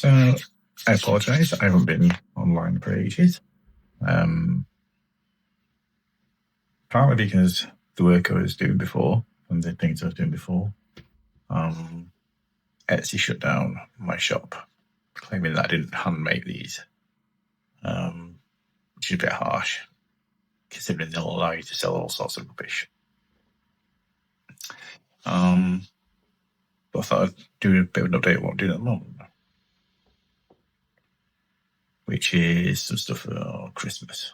So I apologise, I haven't been online for ages. Partly because the work I was doing before and the things I was doing before, Etsy shut down my shop, claiming that I didn't handmade these, which is a bit harsh, considering they'll allow you to sell all sorts of rubbish. But I thought I'd do a bit of an update on what I'm doing at the moment, which is some stuff for Christmas.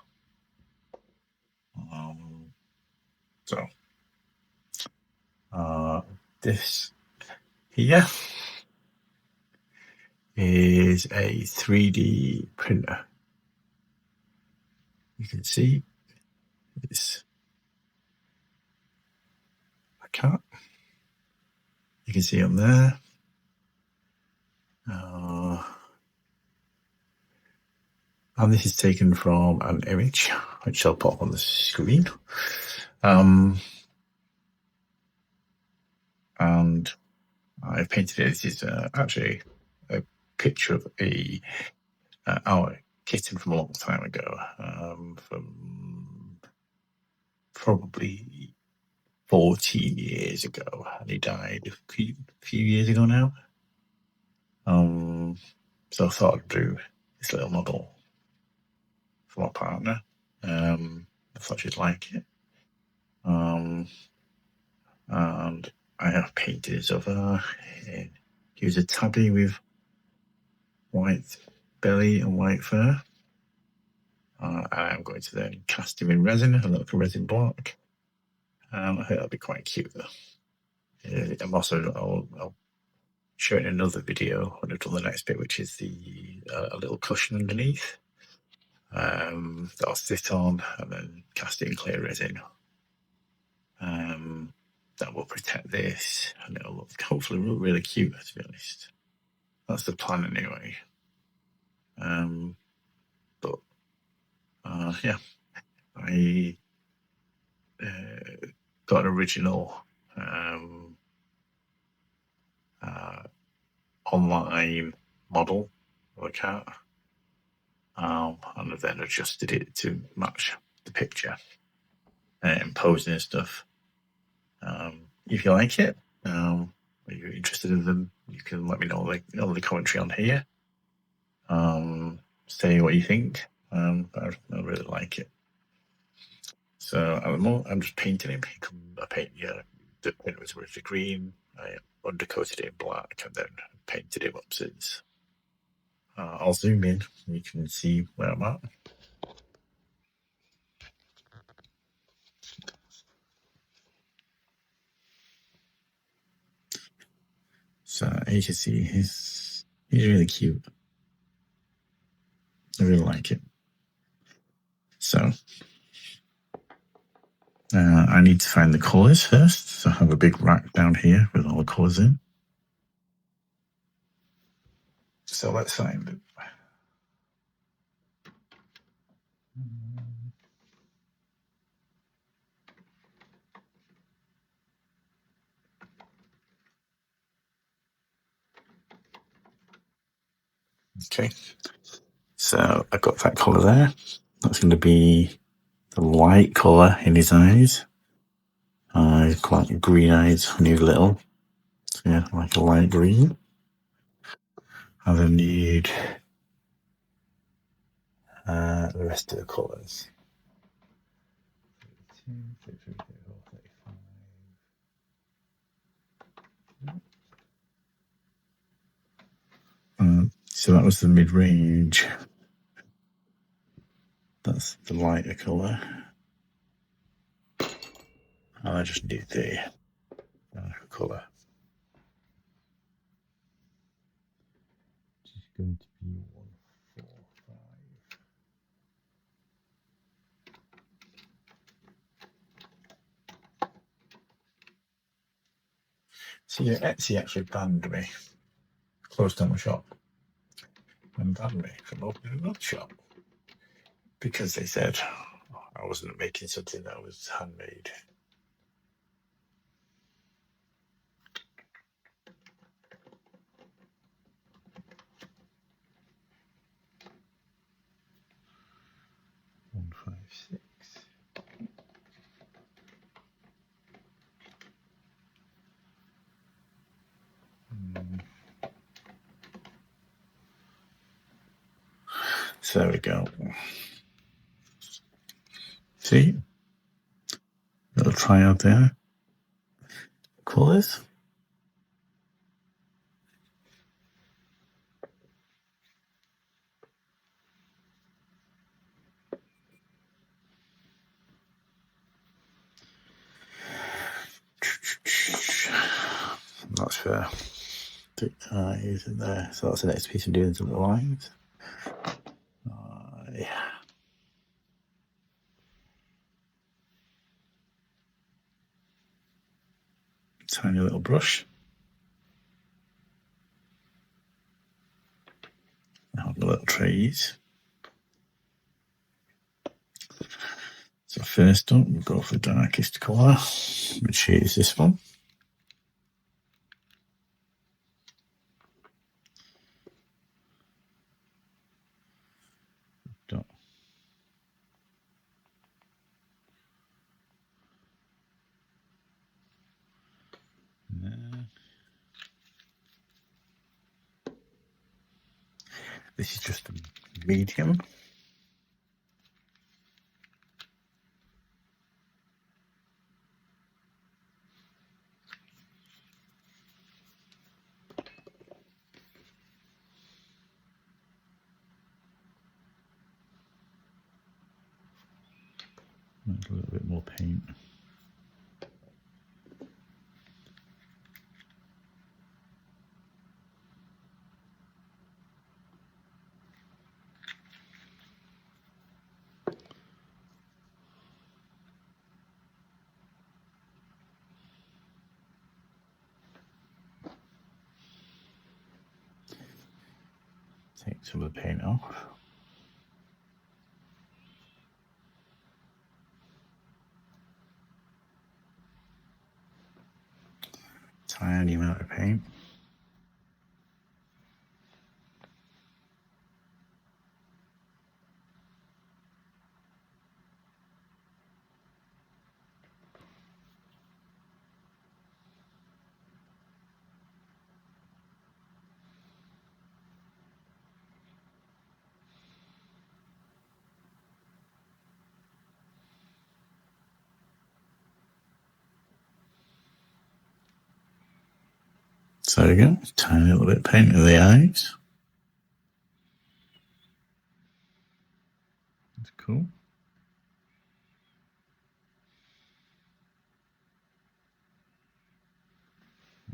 This here is a 3D printer. You can see it's a cat. You can see on there. And this is taken from an image, which I'll pop on the screen. And I've painted it. This is actually a picture of our kitten from a long time ago, from probably 14 years ago, and he died a few years ago now. So I thought I'd do this little model for my partner. I thought she'd like it. And I have painted it over. He was a tabby with white belly and white fur. I'm going to then cast him in resin, a little resin block. I think that'll be quite cute though. I'm also, I'll show it in another video when I've done the next bit, which is a little cushion underneath that I'll sit on and then cast it in clear resin. That will protect this, and it'll look, hopefully look really cute, to be honest. That's the plan anyway. Yeah, I got an original online model of a cat, and then adjusted it to match the picture and posing and stuff. If you like it, or you're interested in them, you can let me know on the commentary on here. Say what you think. I really like it. So at the moment, I'm just painting him. I paint the print was originally green. I undercoated it in black and then painted him up since. I'll zoom in and you can see where I'm at. So as you can see, he's really cute. I really like it. So I need to find the colours first. So I have a big rack down here with all the colours in. So let's find it. Okay, so I've got that colour there. That's going to be the light colour in his eyes. He's quite green eyes when he's little. So yeah, like a light green. I then need the rest of the colours. So that was the mid-range. That's the lighter colour. And I just need the colour. Which is going to be 145. So yeah, Etsy actually banned me, closed down my shop, and banned me from opening another shop because they said I wasn't making something that was handmade. So there we go. See? Little try out there. Colours. That's fair. Using there. So that's the next piece I'm doing, some lines. Yeah. Tiny little brush. Now the little trees. So first up, we'll go for the darkest colour, which is this one. Dot. There. This is just a medium. A little bit more paint. Take some of the paint off. Tiny amount of paint. So there we go. Tiny little bit of paint of the eyes. That's cool.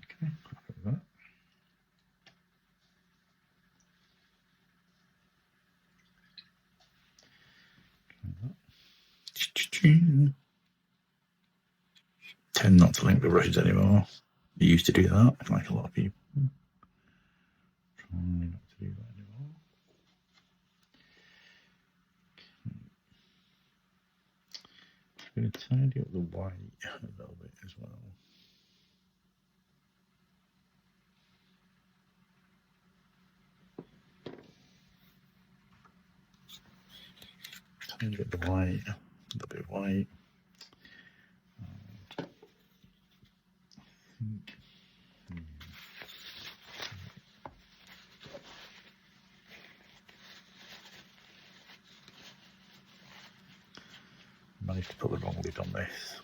Okay, that. Tend not to link the brushes anymore. I used to do that, like a lot of people. Try not to do that anymore. I'm going to tidy up the white a little bit as well. Tidy up the white, a little bit of white. Managed to put the wrong lid on this.